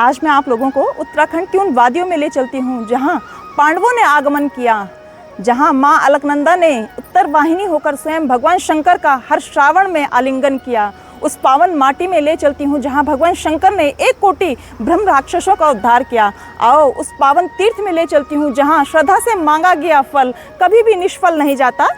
आज मैं आप लोगों को उत्तराखंड की उन वादियों में ले चलती हूँ जहाँ पांडवों ने आगमन किया, जहाँ माँ अलकनंदा ने उत्तर वाहिनी होकर स्वयं भगवान शंकर का हर श्रावण में आलिंगन किया। उस पावन माटी में ले चलती हूँ जहाँ भगवान शंकर ने 1 कोटि ब्रह्म राक्षसों का उद्धार किया। आओ उस पावन तीर्थ में ले चलती हूँ जहाँ श्रद्धा से मांगा गया फल कभी भी निष्फल नहीं जाता।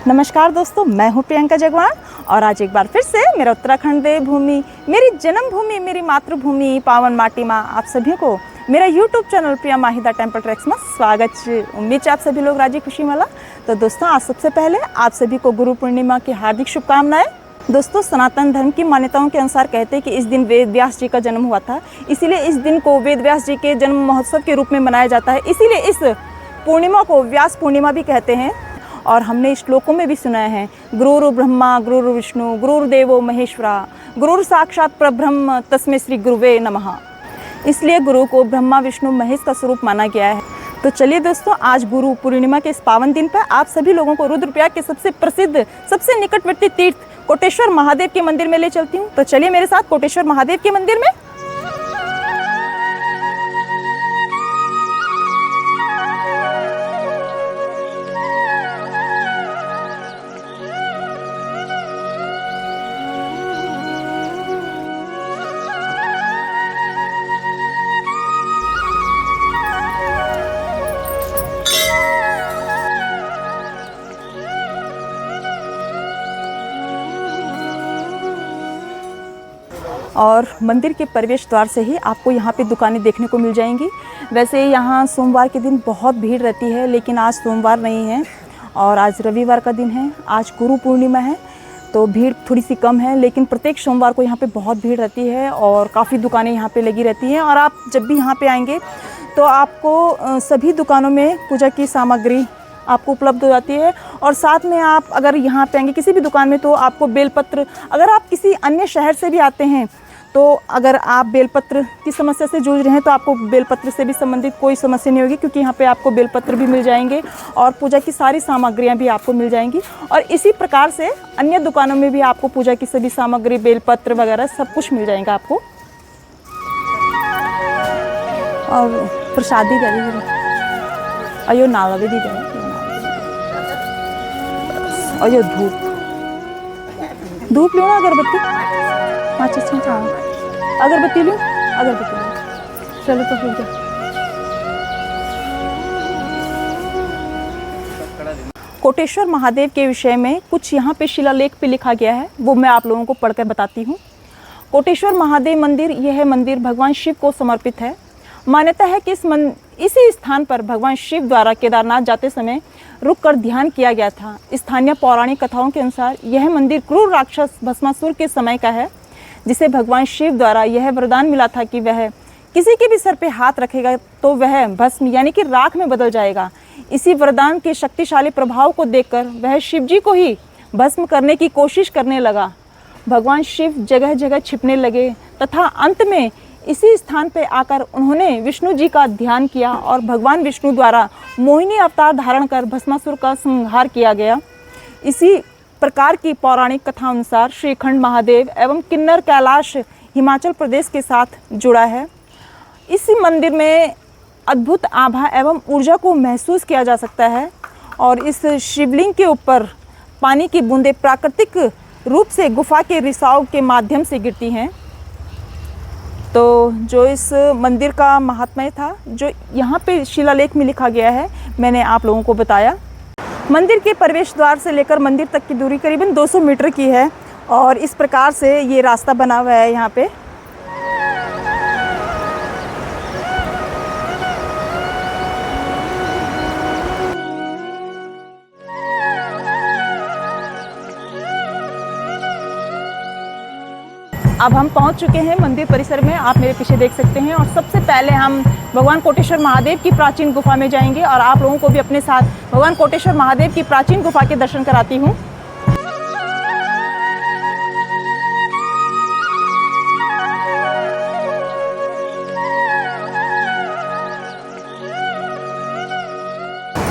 नमस्कार दोस्तों, मैं हूँ प्रियंका जगवान और आज एक बार फिर से मेरा उत्तराखंड देवभूमि, मेरी जन्मभूमि, मेरी मातृभूमि पावन माटी माँ आप सभी को मेरा YouTube चैनल प्रिया माहिदा टेम्पल ट्रैक्स में स्वागत। उम्मीद है आप सभी लोग राजी खुशी वाला। तो दोस्तों, आज सबसे पहले आप सभी को गुरु पूर्णिमा की हार्दिक शुभकामनाएं। दोस्तों, सनातन धर्म की मान्यताओं के अनुसार कहते हैं कि इस दिन वेद व्यास जी का जन्म हुआ था, इसीलिए इस दिन को वेद व्यास जी के जन्म महोत्सव के रूप में मनाया जाता है। इसीलिए इस पूर्णिमा को व्यास पूर्णिमा भी कहते हैं। और हमने श्लोकों में भी सुना है, गुरुर् ब्रह्मा गुरुर् विष्णु गुरुर्देवो महेश्वरा गुरुर् साक्षात परब्रह्म तस्मै श्री गुरुवे नमः। इसलिए गुरु को ब्रह्मा विष्णु महेश का स्वरूप माना गया है। तो चलिए दोस्तों, आज गुरु पूर्णिमा के इस पावन दिन पर आप सभी लोगों को रुद्रप्रयाग के सबसे प्रसिद्ध, सबसे निकटवर्ती तीर्थ कोटेश्वर महादेव के मंदिर में ले चलती हूँ। तो चलिए मेरे साथ कोटेश्वर महादेव के मंदिर में। और मंदिर के प्रवेश द्वार से ही आपको यहाँ पे दुकानें देखने को मिल जाएंगी। वैसे यहाँ सोमवार के दिन बहुत भीड़ रहती है, लेकिन आज सोमवार नहीं है और आज रविवार का दिन है। आज गुरु पूर्णिमा है तो भीड़ थोड़ी सी कम है, लेकिन प्रत्येक सोमवार को यहाँ पे बहुत भीड़ रहती है और काफ़ी दुकानें यहाँ पे लगी रहती हैं। और आप जब भी यहाँ पे आएंगे तो आपको सभी दुकानों में पूजा की सामग्री आपको उपलब्ध हो जाती है। और साथ में आप अगर यहाँ पे आएंगे किसी भी दुकान में तो आपको बेलपत्र, अगर आप किसी अन्य शहर से भी आते हैं तो अगर आप बेलपत्र की समस्या से जूझ रहे हैं तो आपको बेलपत्र से भी संबंधित कोई समस्या नहीं होगी, क्योंकि यहाँ पे आपको बेलपत्र भी मिल जाएंगे और पूजा की सारी सामग्रियाँ भी आपको मिल जाएंगी। और इसी प्रकार से अन्य दुकानों में भी आपको पूजा की सभी सामग्री, बेलपत्र वगैरह सब कुछ मिल जाएगा आपको। और प्रसादी दे दीजिए, अयो नावा भी दी जाए, अयो धूप लो ना, अगरबत्ती, अच्छा, अगरबत्ती लूँ, अगरबत्ती लूँ, चलो तो फिर कोटेश्वर महादेव के विषय में कुछ यहाँ पे शिलालेख पे लिखा गया है, वो मैं आप लोगों को पढ़कर बताती हूँ। कोटेश्वर महादेव मंदिर, यह मंदिर भगवान शिव को समर्पित है। मान्यता है कि इसी स्थान पर भगवान शिव द्वारा केदारनाथ जाते समय रुककर ध्यान किया गया था। स्थानीय पौराणिक कथाओं के अनुसार यह मंदिर क्रूर राक्षस भस्मासुर के समय का है, जिसे भगवान शिव द्वारा यह वरदान मिला था कि वह किसी के भी सर पे हाथ रखेगा तो वह भस्म यानी कि राख में बदल जाएगा। इसी वरदान के शक्तिशाली प्रभाव को देखकर वह शिव जी को ही भस्म करने की कोशिश करने लगा। भगवान शिव जगह जगह छिपने लगे तथा अंत में इसी स्थान पे आकर उन्होंने विष्णु जी का ध्यान किया और भगवान विष्णु द्वारा मोहिनी अवतार धारण कर भस्मासुर का संहार किया गया। इसी प्रकार की पौराणिक कथा अनुसार श्रीखंड महादेव एवं किन्नर कैलाश हिमाचल प्रदेश के साथ जुड़ा है। इस मंदिर में अद्भुत आभा एवं ऊर्जा को महसूस किया जा सकता है और इस शिवलिंग के ऊपर पानी की बूंदें प्राकृतिक रूप से गुफा के रिसाव के माध्यम से गिरती हैं। तो जो इस मंदिर का महात्म्य था, जो यहाँ पे शिलालेख में लिखा गया है, मैंने आप लोगों को बताया। मंदिर के प्रवेश द्वार से लेकर मंदिर तक की दूरी करीबन 200 मीटर की है और इस प्रकार से ये रास्ता बना हुआ है यहाँ पे। अब हम पहुंच चुके हैं मंदिर परिसर में, आप मेरे पीछे देख सकते हैं। और सबसे पहले हम भगवान कोटेश्वर महादेव की प्राचीन गुफा में जाएंगे और आप लोगों को भी अपने साथ भगवान कोटेश्वर महादेव की प्राचीन गुफा के दर्शन कराती हूँ।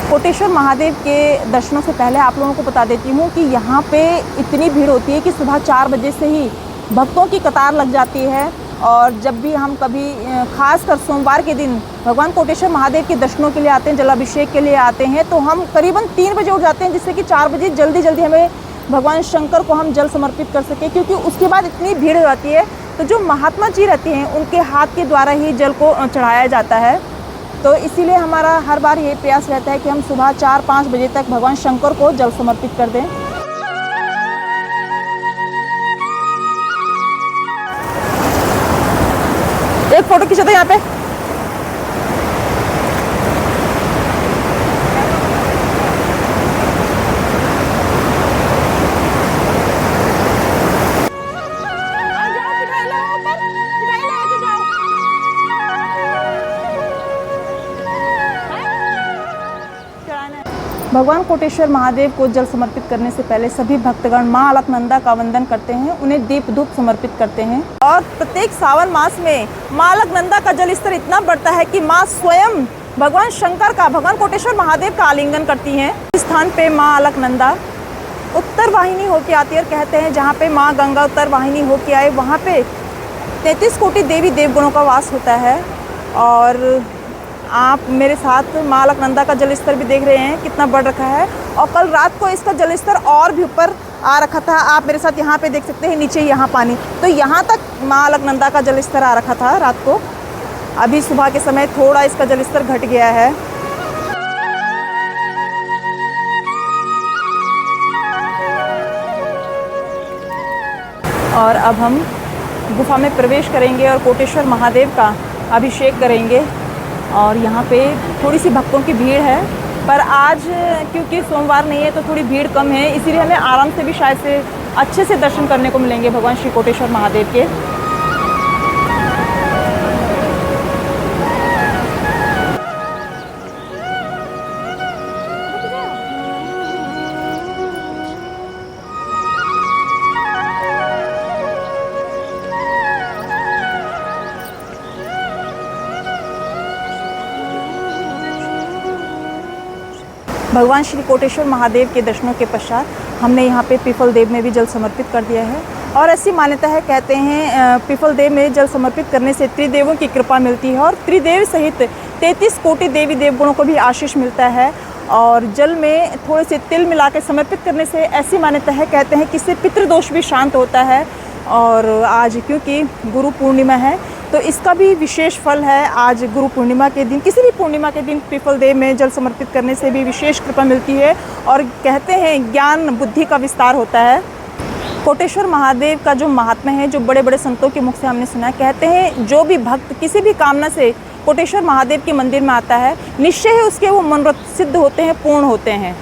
कोटेश्वर महादेव के दर्शनों से पहले आप लोगों को बता देती हूँ कि यहाँ पे इतनी भीड़ होती है कि सुबह 4 बजे से ही भक्तों की कतार लग जाती है और जब भी हम कभी खासकर सोमवार के दिन भगवान कोटेश्वर महादेव के दर्शनों के लिए आते हैं, जलाभिषेक के लिए आते हैं, तो हम करीबन 3 बजे उठ जाते हैं, जिससे कि 4 बजे जल्दी जल्दी हमें भगवान शंकर को हम जल समर्पित कर सकें, क्योंकि उसके बाद इतनी भीड़ हो जाती है। तो जो महात्मा जी रहते हैं उनके हाथ के द्वारा ही जल को चढ़ाया जाता है। तो इसीलिए हमारा हर बार ये प्रयास रहता है कि हम सुबह 4-5 बजे तक भगवान शंकर को जल समर्पित कर दें। एक फोटो खींचा था यहाँ पे। भगवान कोटेश्वर महादेव को जल समर्पित करने से पहले सभी भक्तगण मां अलकनंदा का वंदन करते हैं, उन्हें दीप धूप समर्पित करते हैं। और प्रत्येक सावन मास में मां अलकनंदा का जल स्तर इतना बढ़ता है कि मां स्वयं भगवान शंकर का, भगवान कोटेश्वर महादेव का आलिंगन करती हैं। इस स्थान पे मां अलकनंदा उत्तर वाहिनी होके आती है और कहते हैं जहाँ पे माँ गंगा उत्तर वाहिनी होके आए वहाँ पे 33 कोटि देवी देवगुणों का वास होता है। और आप मेरे साथ मां अलकनंदा का जल स्तर भी देख रहे हैं कितना बढ़ रखा है, और कल रात को इसका जल स्तर और भी ऊपर आ रखा था। आप मेरे साथ यहाँ पे देख सकते हैं, नीचे यहाँ पानी, तो यहाँ तक मां अलकनंदा का जल स्तर आ रखा था रात को। अभी सुबह के समय थोड़ा इसका जल स्तर घट गया है। और अब हम गुफा में प्रवेश करेंगे और कोटेश्वर महादेव का अभिषेक करेंगे। और यहाँ पे थोड़ी सी भक्तों की भीड़ है, पर आज क्योंकि सोमवार नहीं है तो थोड़ी भीड़ कम है, इसीलिए हमें आराम से भी शायद से अच्छे से दर्शन करने को मिलेंगे भगवान श्री कोटेश्वर महादेव के। भगवान श्री कोटेश्वर महादेव के दर्शनों के पश्चात हमने यहाँ पे पीपल देव में भी जल समर्पित कर दिया है। और ऐसी मान्यता है, कहते हैं पीपल देव में जल समर्पित करने से त्रिदेवों की कृपा मिलती है और त्रिदेव सहित 33 कोटि देवी देवगुणों को भी आशीष मिलता है। और जल में थोड़े से तिल मिला के समर्पित करने से ऐसी मान्यता है, कहते हैं कि इससे पितृदोष भी शांत होता है। और आज क्योंकि गुरु पूर्णिमा है तो इसका भी विशेष फल है। आज गुरु पूर्णिमा के दिन, किसी भी पूर्णिमा के दिन पीपल देव में जल समर्पित करने से भी विशेष कृपा मिलती है और कहते हैं ज्ञान बुद्धि का विस्तार होता है। कोटेश्वर महादेव का जो महात्मा है, जो बड़े बड़े संतों के मुख से हमने सुना है, कहते हैं जो भी भक्त किसी भी कामना से कोटेश्वर महादेव के मंदिर में आता है, निश्चय ही उसके वो मनोरथ सिद्ध होते हैं, पूर्ण होते हैं।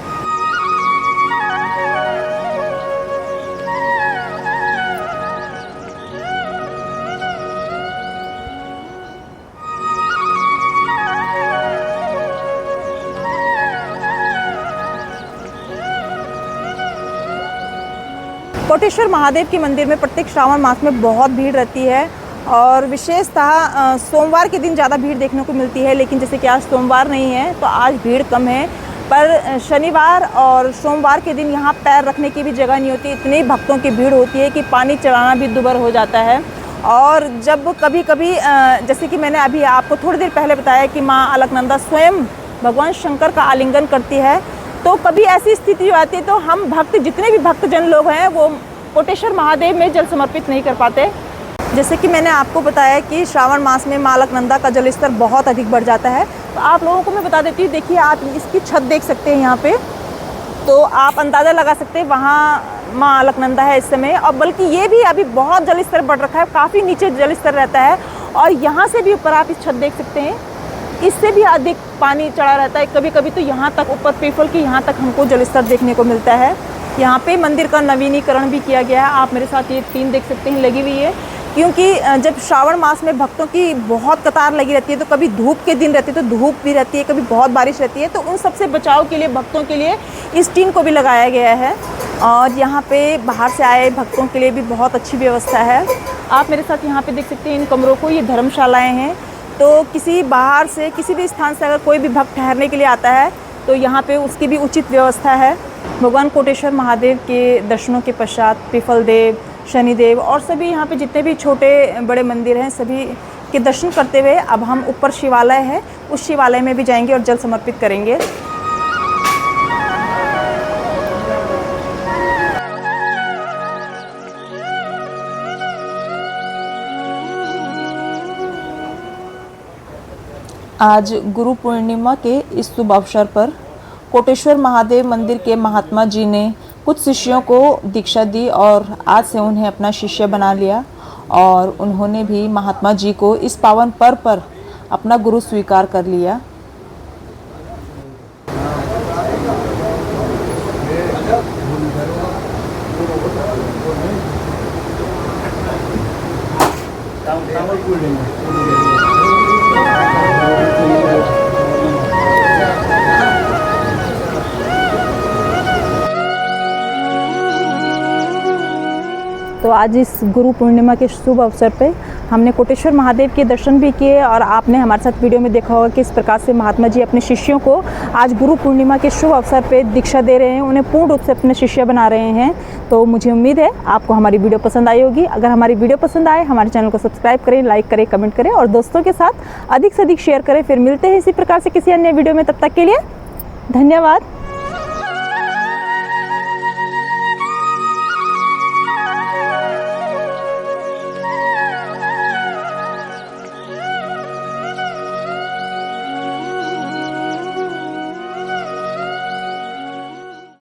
कोटेश्वर महादेव के मंदिर में प्रत्येक श्रावण मास में बहुत भीड़ रहती है और विशेषतः सोमवार के दिन ज़्यादा भीड़ देखने को मिलती है। लेकिन जैसे कि आज सोमवार नहीं है तो आज भीड़ कम है, पर शनिवार और सोमवार के दिन यहाँ पैर रखने की भी जगह नहीं होती, इतनी भक्तों की भीड़ होती है कि पानी चढ़ाना भी दुभर हो जाता है। और जब कभी कभी जैसे कि मैंने अभी आपको थोड़ी देर पहले बताया कि माँ अलकनंदा स्वयं भगवान शंकर का आलिंगन करती है, तो कभी ऐसी स्थिति हो आती है तो हम भक्त, जितने भी भक्तजन लोग हैं, वो कोटेश्वर महादेव में जल समर्पित नहीं कर पाते। जैसे कि मैंने आपको बताया कि श्रावण मास में माँ अलकनंदा का जल स्तर बहुत अधिक बढ़ जाता है। तो आप लोगों को मैं बता देती हूँ, देखिए आप इसकी छत देख सकते हैं यहाँ पे, तो आप अंदाज़ा लगा सकते हैं वहाँ माँ अलकनंदा है इस समय। और बल्कि ये भी अभी बहुत जल स्तर बढ़ रखा है, काफ़ी नीचे जल स्तर रहता है। और यहाँ से भी ऊपर आप इस छत देख सकते हैं, इससे भी अधिक पानी चढ़ा रहता है। कभी कभी तो यहाँ तक ऊपर पीपल की यहाँ तक हमको जल स्तर देखने को मिलता है। यहाँ पे मंदिर का नवीनीकरण भी किया गया है। आप मेरे साथ ये टीन देख सकते हैं लगी हुई है, क्योंकि जब श्रावण मास में भक्तों की बहुत कतार लगी रहती है, तो कभी धूप के दिन रहती है तो धूप भी रहती है, कभी बहुत बारिश रहती है, तो उन सबसे बचाव के लिए भक्तों के लिए इस टीन को भी लगाया गया है। और यहाँ पे बाहर से आए भक्तों के लिए भी बहुत अच्छी व्यवस्था है। आप मेरे साथ यहाँ पे देख सकते हैं इन कमरों को, ये धर्मशालाएँ हैं। तो किसी बाहर से, किसी भी स्थान से अगर कोई भी भक्त ठहरने के लिए आता है तो यहाँ पे उसकी भी उचित व्यवस्था है। भगवान कोटेश्वर महादेव के दर्शनों के पश्चात पीपल देव, शनिदेव और सभी यहाँ पे जितने भी छोटे बड़े मंदिर हैं सभी के दर्शन करते हुए अब हम ऊपर शिवालय है उस शिवालय में भी जाएंगे और जल समर्पित करेंगे। आज गुरु पूर्णिमा के इस शुभ अवसर पर कोटेश्वर महादेव मंदिर के महात्मा जी ने कुछ शिष्यों को दीक्षा दी और आज से उन्हें अपना शिष्य बना लिया और उन्होंने भी महात्मा जी को इस पावन पर्व पर अपना गुरु स्वीकार कर लिया। तो आज इस गुरु पूर्णिमा के शुभ अवसर पे हमने कोटेश्वर महादेव के दर्शन भी किए और आपने हमारे साथ वीडियो में देखा होगा कि इस प्रकार से महात्मा जी अपने शिष्यों को आज गुरु पूर्णिमा के शुभ अवसर पे दीक्षा दे रहे हैं, उन्हें पूर्ण रूप से अपने शिष्य बना रहे हैं। तो मुझे उम्मीद है आपको हमारी वीडियो पसंद आई होगी। अगर हमारी वीडियो पसंद आए हमारे चैनल को सब्सक्राइब करें, लाइक करें, कमेंट करें और दोस्तों के साथ अधिक से अधिक शेयर करें। फिर मिलते हैं इसी प्रकार से किसी अन्य वीडियो में, तब तक के लिए धन्यवाद।